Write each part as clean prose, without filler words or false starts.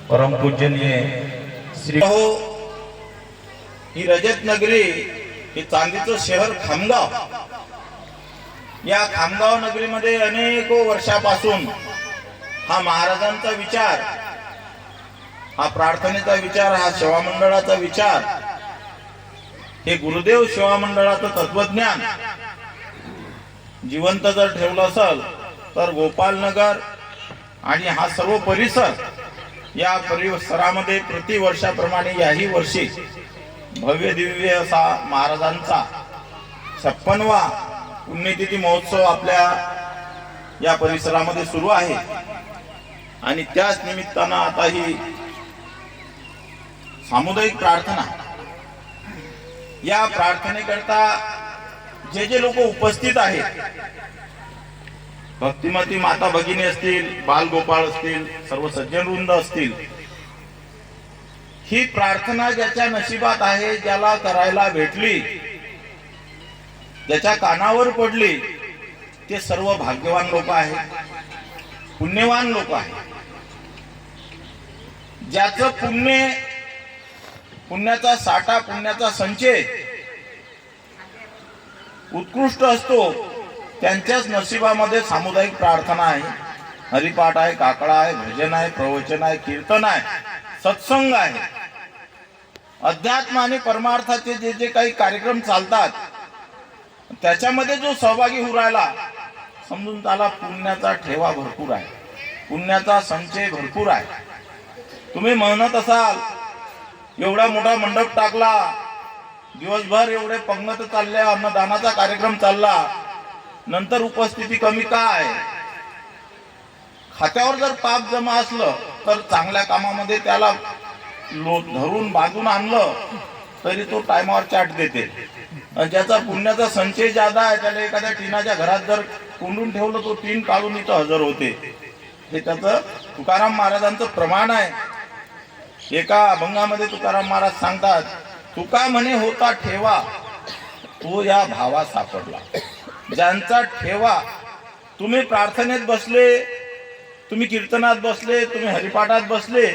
परमपूजनीय श्री हो ही रजत नगरी, हे चांदीचं शहर खामगाव. या खामगाव नगरीमध्ये अनेको वर्षापासून हा महाराजांचा विचार, हा प्रार्थनेचा विचार, हा सेवा मंडळाचा विचार, हे गुरुदेव सेवा मंडळाचं तत्वज्ञान जिवंत जर ठेवलं असेल तर गोपालनगर आणि हा सर्व परिसर, या परिसरामध्ये प्रतिवर्षाप्रमाणे याही वर्षी भव्य दिव्य असा महाराजांचा 56वा पुण्यतिथी महोत्सव आपल्या या परिसरामध्ये सुरू आहे. आणि त्याच निमित्तानं आता ही सामुदायिक प्रार्थना, या प्रार्थनेकरता जे जे लोक उपस्थित आहेत, भक्तिमती माता भगिनी असतील, बालगोपाळ असतील, सर्व सज्जन वृंद असतील, ही प्रार्थना ज्याच्या नशिबात आहे, ज्याला करायला भेटली, ज्याच्या कानावर पडली, ते सर्व भाग्यवान लोक आहेत, पुण्यवान लोक आहेत. ज्याचं पुण्याचा साठा, पुण्याचा संचय उत्कृष्ट असतो, त्यांच्याच नशिबामध्ये सामुदायिक प्रार्थना आहे, हरिपाठ आहे, काकडा आहे, भजन आहे, प्रवचन आहे, कीर्तन आहे, सत्संग आहे. अध्यात्म आणि परमार्थाचे जे जे काही कार्यक्रम चालतात, त्याच्यामध्ये जो सहभागी होऊ राहिला, समजून त्याला पुण्याचा ठेवा भरपूर आहे, पुण्याचा संचय भरपूर आहे. तुम्ही म्हणत असाल एवढा मोठा मंडप टाकला, दिवसभर एवढे पंगत चालल्या, अन्नदानाचा कार्यक्रम चालला, नंतर उपस्थिती कमी काय? खात्यावर जर पाप जमा असलं तर चांगल्या कामामध्ये त्याला धरून बांधून आणलं तरी तो टायमावर चाट देते. आणि ज्याचा पुण्याचा संचय जादा आहे, त्याला एखाद्या टीनाच्या घरात जर कोंडून ठेवलं, तो टीन काढून इथं हजर होते. हे त्याचं तुकाराम महाराजांचं प्रमाण आहे. एका अभंगामध्ये तुकाराम महाराज सांगतात, तुका म्हणे होता ठेवा, तो या भावा सापडला. ज्यांचा ठेवा, तुम्ही प्रार्थनेत बसले, तुम्ही कीर्तनात बसले, तुम्ही हरिपाठात बसले,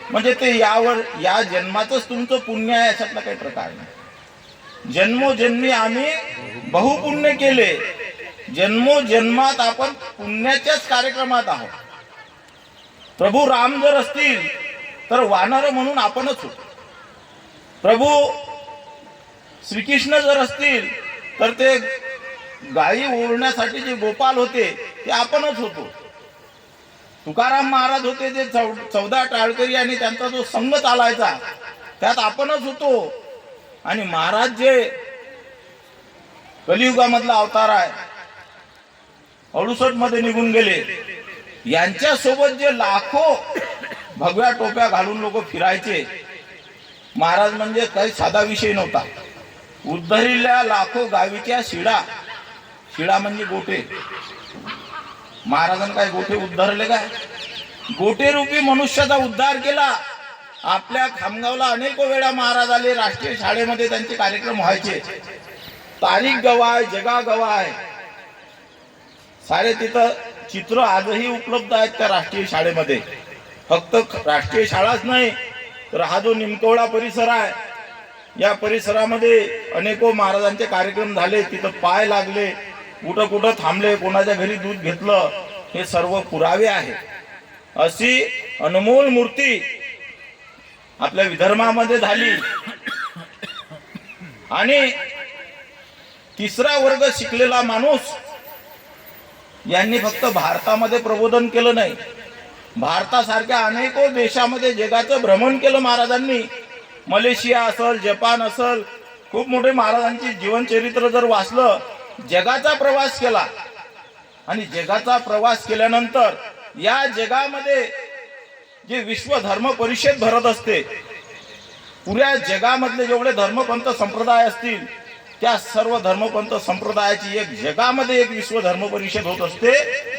म्हणजे ते या जन्माचंच तुमचं पुण्य आहे, अशातला काही प्रकार नाही. जन्मोजन्मी आम्ही बहुपुण्य केले, जन्मोजन्मात आपण पुण्याच्याच कार्यक्रमात आहोत. प्रभू राम जर असतील तर वानर म्हणून आपणच होतो. प्रभू श्रीकृष्ण जर असतील तर ते गायी ओढण्यासाठी जे गोपाल होते ते आपणच होतो. तुकाराम महाराज होते ते 14 टाळकरी आणि त्यांचा जो संघ चालायचा, त्यात आपणच होतो. आणि महाराज जे कलियुगामधला अवतार आहे, 68 मध्ये निघून गेले, यांच्या सोबत जे लाखो भगव्या टोप्या घालून लोक फिरायचे, महाराज म्हणजे काही साधा विषय नव्हता. उद्धरील्या लाखो गावीच्या शिडा म्हणजे गोटे. महाराजांनी काय गोटे उद्धरले काय? गोटे रूपी मनुष्याचा उद्धार केला. आपल्या खामगावला अनेक वेळा महाराज आले, राष्ट्रीय शाळेमध्ये त्यांचे कार्यक्रम व्हायचे. तारीख गवाय, जगा गवाय, सारे तिथं चित्र आजही उपलब्ध आहेत त्या राष्ट्रीय शाळेमध्ये. फक्त राष्ट्रीय शाळाच नाही तर हा जो निमकवडा परिसर आहे, या परिसरामध्ये अनेको महाराजांचे कार्यक्रम झाले, तिथं पाय लागले, कुठं कुठं थांबले, कोणाच्या घरी दूध घेतलं, हे सर्व पुरावे आहेत. अशी अनमोल मूर्ती आपल्या विदर्भामध्ये झाली. आणि तिसरा वर्ग शिकलेला माणूस यांनी फक्त भारतामध्ये प्रबोधन केलं नाही, भारतासारख्या अनेको देशामध्ये जगाचं भ्रमण केलं महाराजांनी. मलेशिया असल, जपान असल, खूप मोठे महाराजांची जीवनचरित्र जर वाचलं, जगाचा प्रवास केला. आणि जगाचा प्रवास केल्यानंतर या जगामध्ये जे विश्व धर्म परिषद भरत असते, पुऱ्या जगामधले जेवढे धर्मपंथ संप्रदाय असतील, त्या सर्व धर्मपंथ संप्रदायाची एक जगामध्ये एक विश्व धर्म परिषद होत असते.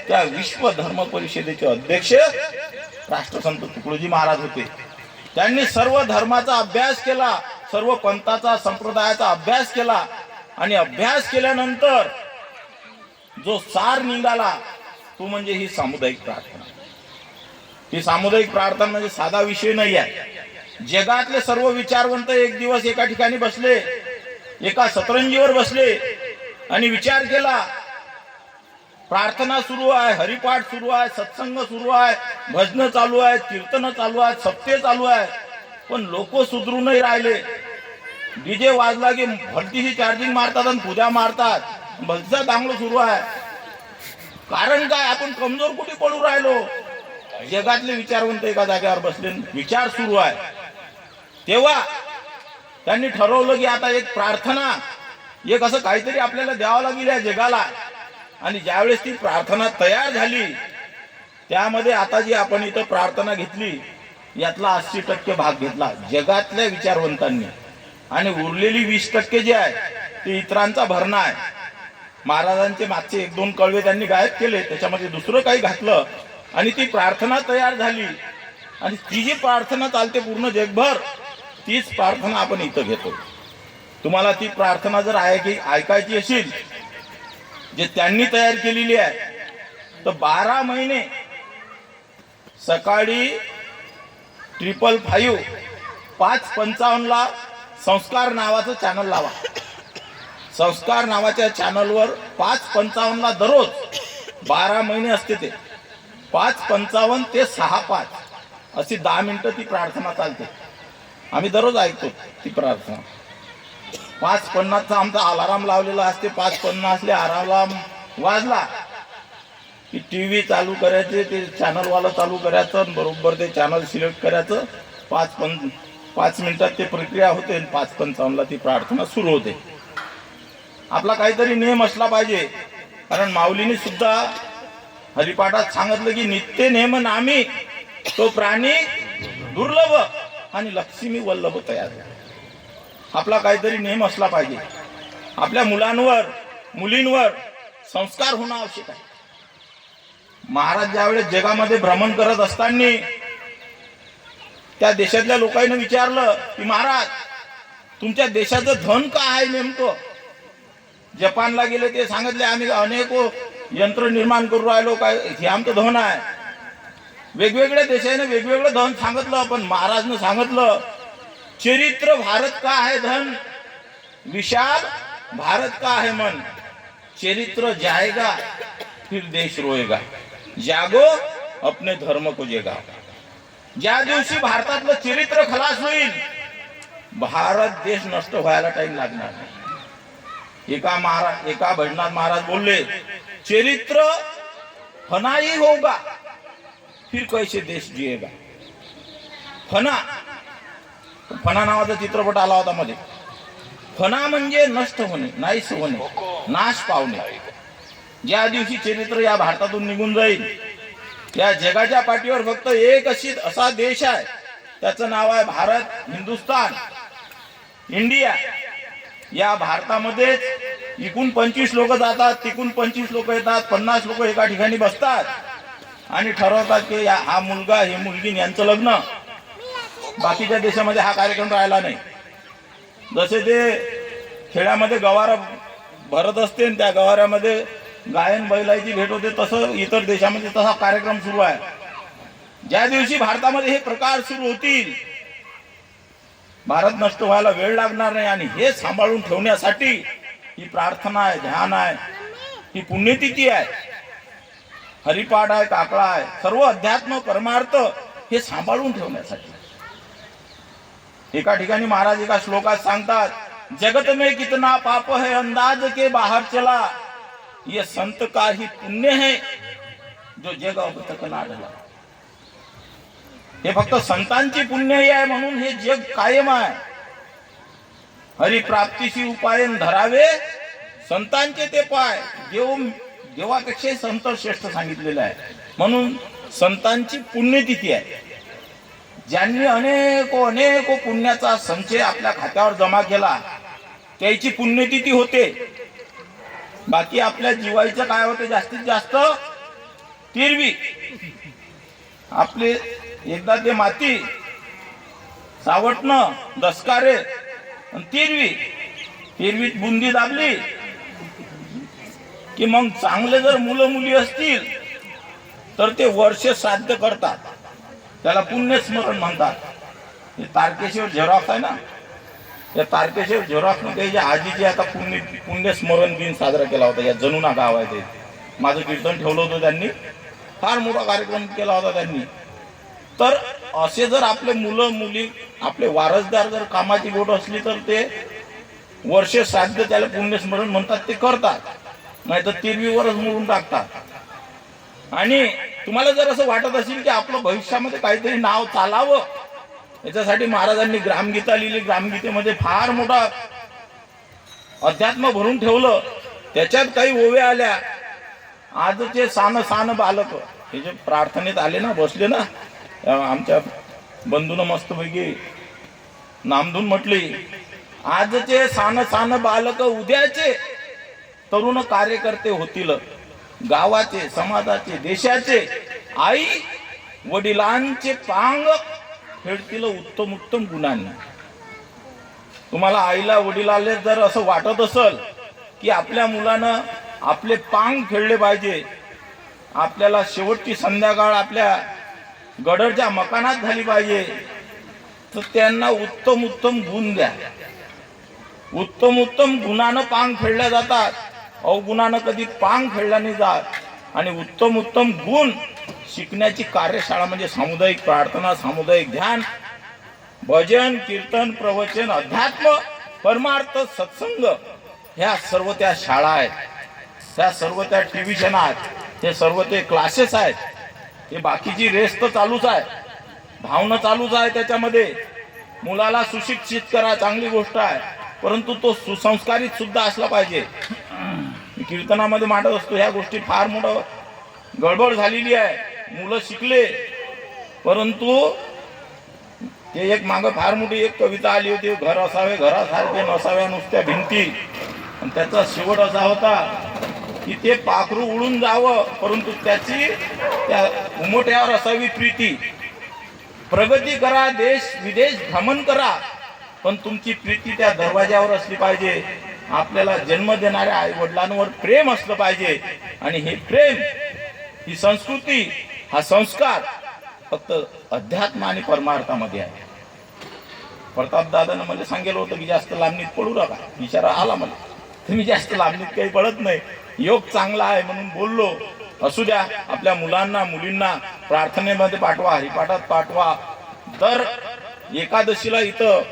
त्या विश्व धर्म परिषदेचे अध्यक्ष राष्ट्रसंत तुकडोजी महाराज होते. त्यांनी सर्व धर्माचा अभ्यास केला, सर्व पंथाचा, संप्रदायाचा अभ्यास केला. आणि अभ्यास केल्यानंतर जो सार निघाला तो म्हणजे ही सामुदायिक प्रार्थना. ही सामुदायिक प्रार्थना म्हणजे साधा विषय नाही आहे। जगातले सर्व विचारवंत एक दिवस एका ठिकाणी बसले, एका सतरंजीवर बसले आणि विचार केला, प्रार्थना सुरू आहे, हरिपाठ सुरू आहे, सत्संग सुरू आहे, भजन चालू आहे, कीर्तन चालू आहे, सप्ते चालू आहे, पण लोक सुधरू नाही राहिले। डीजे वाजला की भलतीशी चार्जिंग मारतात आणि पूजा मारतात, भलतीचा चांगलं सुरू आहे। कारण काय? आपण कमजोर कुठे पडू राहिलो? जगातले विचारवंत एका जागेवर बसले, विचार सुरू आहे। तेव्हा त्यांनी ठरवलं की आता एक प्रार्थना, एक असं काहीतरी आपल्याला द्यावं लागेल या जगाला। आणि ज्यावेळेस ती प्रार्थना तयार झाली, त्यामध्ये आता जी आपण इथं प्रार्थना घेतली यातला 80% भाग घेतला जगातल्या विचारवंतांनी, आणि उरलेली 20% जे आहे ते इतरांचा भरणा आहे। महाराजांचे मागचे 1-2 कळवे त्यांनी गायब केले, त्याच्यामध्ये दुसरं काही घातलं आणि ती प्रार्थना तयार झाली। आणि ती जी प्रार्थना चालते पूर्ण जगभर, तीच प्रार्थना आपण इथं घेतो। तुम्हाला ती प्रार्थना जर ऐकायची असेल जे त्यांनी तयार केलेली आहे, तर 12 महिने सकाळी 555 5:55 ला संस्कार नावाचं चॅनल लावा। संस्कार नावाच्या चॅनलवर 5:55 ला दररोज 12 महिने असते ते 5:55 ते 6:05 अशी 10 मिनिटं ती प्रार्थना चालते। आम्ही दररोज ऐकतो ती प्रार्थना। 5:50चा आमचा अलाराम लावलेला असते। 5:50 अलाराम वाजला की टीव्ही चालू करायचे, ते चॅनलवाला चालू करायचं, बरोबर ते चॅनल सिलेक्ट करायचं। 5 मिनिटात ते प्रक्रिया होते, 5:55 ला ती प्रार्थना सुरू होते। आपला काहीतरी नियम असला पाहिजे, कारण माऊलीने सुद्धा हरिपाठात सांगितलं की नित्य नेम नामी तो प्राणी दुर्लभ आणि लक्ष्मी वल्लभ तयार। आपला काहीतरी नियम असला पाहिजे। आपल्या मुलांवर मुलींवर संस्कार होणं आवश्यक आहे। महाराज ज्यावेळेस जगामध्ये भ्रमण करत असताना त्या देशातल्या लोकांनी विचारलं की महाराज, तुमच्या देशाचं धन काय आहे नेमकं? जपानला गेले, ते सांगितले आम्ही अनेक यंत्र निर्माण करू राहिलो, काय हे आमचं धन आहे। वेगवेगळ्या देशाने वेगवेगळं धन सांगितलं, पण महाराजनं सांगितलं चरित्र भारत का है धन, विशाल भारत का है मन, चरित्र जाएगा फिर देश रोएगा, जागो अपने धर्म को जगाओ। ज्या दिवशी भारतातलं चरित्र खलास होईल, भारत देश नष्ट व्हायला टाइम लागणार नाही। एका भजनात महाराज बोलले, चरित्र फना ही होगा फिर कैसे देश जिएगा। फना नावाचा चित्रपट आला होता मध्ये। फना म्हणजे नष्ट होणे, नाहीस होणे, नाश पावणे। ज्या दिवशी चरित्र या भारतातून निघून जाईल, या जगाच्या पाठीवर फक्त एक असा देश आहे, त्याचं नाव आहे भारत, हिंदुस्तान, इंडिया। या भारतामध्ये इकून 25 लोक जातात, तिकून 25 लोक येतात, 50 लोक एका ठिकाणी बसतात आणि ठरवतात की हा मुलगा हे मुलगी यांचं लग्न। बाकीच्या देशामध्ये हा कार्यक्रम राहिला नाही। जसे ते खेड्यामध्ये गवारा भरत असते, त्या गवाऱ्यामध्ये गायन बैलाची भेट होते, तसं इतर देशामध्ये तसा कार्यक्रम सुरू आहे। ज्या दिवशी भारतामध्ये हे प्रकार सुरू होतील, भारत नष्ट व्हायला वेळ लागणार नाही। आणि हे सांभाळून ठेवण्यासाठी ही प्रार्थना आहे, ध्यान आहे, ही पुण्यतिथी आहे, हरिपाठ आहे, काकळा आहे, सर्व अध्यात्म परमार्थ हे सांभाळून ठेवण्यासाठी। एका ठिकाणी महाराज एका श्लोकात सांगतात, जगत में कितना पाप है अंदाज के बाहर चला, ये संत का ही पुण्य है जो जग अब तक ना ढला। हे फक्त संतांची पुण्य आहे म्हणून हे जग कायम आहे। हरिप्राप्तीशी उपायन धरावे संतांचे ते पाय, देवापेक्षा संत श्रेष्ठ सांगितलेलं आहे। म्हणून संतांची पुण्यतिथी आहे। ज्यांनी अनेक पुण्याचा संचय आपल्या खात्यावर जमा केला, त्याची पुण्यतिथी होते। बाकी आपल्या जीवाचं काय होते? जास्तीत जास्त तिरवी। आपले एकदा ते माती सावटणं, दसकारे आणि तिरवीत बुंदी दाबली की मग चांगले जर मुलं मुली असतील तर ते वर्ष श्राद्ध करतात। त्याला पुण्यस्मरण म्हणतात. हे तारकेश्वर झेरॉक्स आहे ना, या तारकेश्वर झेरॉक्स मध्ये जे आजीची आता पुण्यस्मरण दिन साजरा केला होता. या जनुना गाव आहे ते, माझं कीर्तन ठेवलं होतं त्यांनी, फार मोठा कार्यक्रम केला होता त्यांनी. तर असे जर आपले मुलं मुली आपले वारसदार जर कामाची गोट असली तर ते वर्ष श्राद्ध त्याला पुण्यस्मरण म्हणतात ते करतात, नाही तर तिरवीवरच मोडून टाकतात. आणि तुम्हाला जर असं वाटत असेल की आपलं भविष्यामध्ये काहीतरी नाव चालावं, याच्यासाठी महाराजांनी ग्रामगीता लिहिली. ग्रामगीतेमध्ये फार मोठा अध्यात्म भरून ठेवलं. त्याच्यात काही ओव्या आल्या. आजचे सान सान बालक, हे जे प्रार्थनेत आले ना, बसले ना, आमच्या बंधून मस्तपैकी नामधून म्हटली, आजचे सान सान बालक उद्याचे तरुण कार्यकर्ते होतील, गावाचे, समाजाचे, देशाचे, आई वडिलांचे पांग फेडतील उत्तम उत्तम गुणांनी. तुम्हाला आईला वडिलाला जर असं वाटत असेल की आपल्या मुलानं आपले पांग फेडले पाहिजे, आपल्याला शेवटची संध्याकाळ आपल्या गडरच्या मकानात झाली पाहिजे, तर त्यांना उत्तम उत्तम गुण द्या. उत्तम उत्तम गुणानं पांग फेडल्या जातात, अवगुणानं कधी पांग फेडल्या नाही जात. आणि उत्तम उत्तम गुण शिकण्याची कार्यशाळा म्हणजे सामुदायिक प्रार्थना, सामुदायिक ध्यान, भजन, कीर्तन, प्रवचन, अध्यात्म, परमार्थ, सत्संग, ह्या सर्व त्या शाळा आहेत, त्या सर्व त्या ट्युशन आहेत, हे सर्व ते क्लासेस आहेत. हे बाकीची रेस तर चालूच आहे, भावना चालूच आहे. त्याच्यामध्ये मुलाला सुशिक्षित करा, चांगली गोष्ट आहे, परंतु तो सुसंस्कारित सुद्धा असला पाहिजे. कीर्तनामध्ये मांडत असतो ह्या गोष्टी. फार मोठं गडबड झालेली आहे. मुलं शिकले, परंतु ते एक मागं फार मोठी एक कविता आली होती, घर असावे घरासारखे नसाव्या नुसत्या भिंती. आणि त्याचा शेवट असा होता की ते पाखरू उडून जावं, परंतु त्याची त्या उमोट्यावर असावी प्रीती. प्रगती करा, देश विदेश भ्रमण करा, पण तुमची प्रीती त्या दरवाज्यावर असली पाहिजे. आपल्याला जन्म देणाऱ्या आई वडिलांवर प्रेम असलं पाहिजे. आणि हे प्रेम, ही संस्कृती, हा संस्कार फक्त अध्यात्म आणि परमार्थामध्ये आहे. प्रताप दादानं मला सांगितलं होतं की जास्त लांबणीत पडू नका. विचारा आला मला, तुम्ही जास्त लांबणीत काही पडत नाही, योग चांगला आहे म्हणून बोललो. असू द्या, आपल्या मुलांना मुलींना प्रार्थनेमध्ये पाठवा, हरिपाठात पाठवा. दर एकादशीला इथं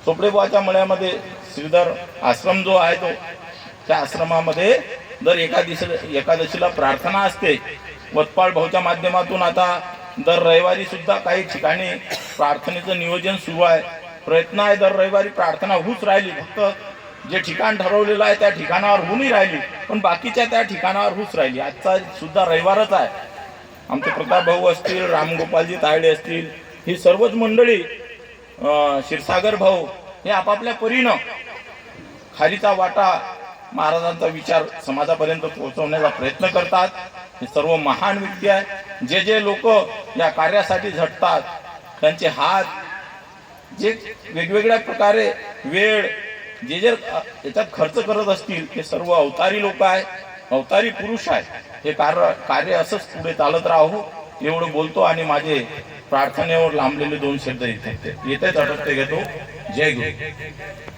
चोपडेबुवाच्या मळ्यामध्ये श्रीधर आश्रम जो आहे तो, त्या आश्रमामध्ये दर एकादशीला प्रार्थना असते. वत्पाळ भाऊच्या माध्यमातून आता दर रविवारी सुद्धा काही ठिकाणी प्रार्थनेचं नियोजन सुरू आहे. प्रयत्न आहे दर रविवारी प्रार्थना होऊच राहिली. फक्त जे ठिकाण ठरवलेलं आहे त्या ठिकाणावर होऊनही राहिली, पण बाकीच्या त्या ठिकाणावर होऊच राहिली. आजचा सुद्धा रविवारच आहे. आमचे प्रताप भाऊ असतील, रामगोपालजी तायडे असतील, ही सर्वच मंडळी, क्षीरसागर भाऊ, हे आपापल्या परीनं खालीचा वाटा, महाराजांचा विचार समाजापर्यंत पोहोचवण्याचा प्रयत्न करतात. हे सर्व महान व्यक्ती आहे. जे जे लोक या कार्यासाठी झटतात, त्यांचे हात जे वेगवेगळ्या प्रकारे वेळ जे जे याच्यात खर्च करत असतील, ते सर्व अवतारी लोक आहेत, अवतारी पुरुष आहेत. हे कार्य असंच पुढे चालत राहू, एवढं बोलतो आणि माझे प्रार्थनेवर लांबलेले 2 शब्द येतेच अटकते घेतो. जय गुरु.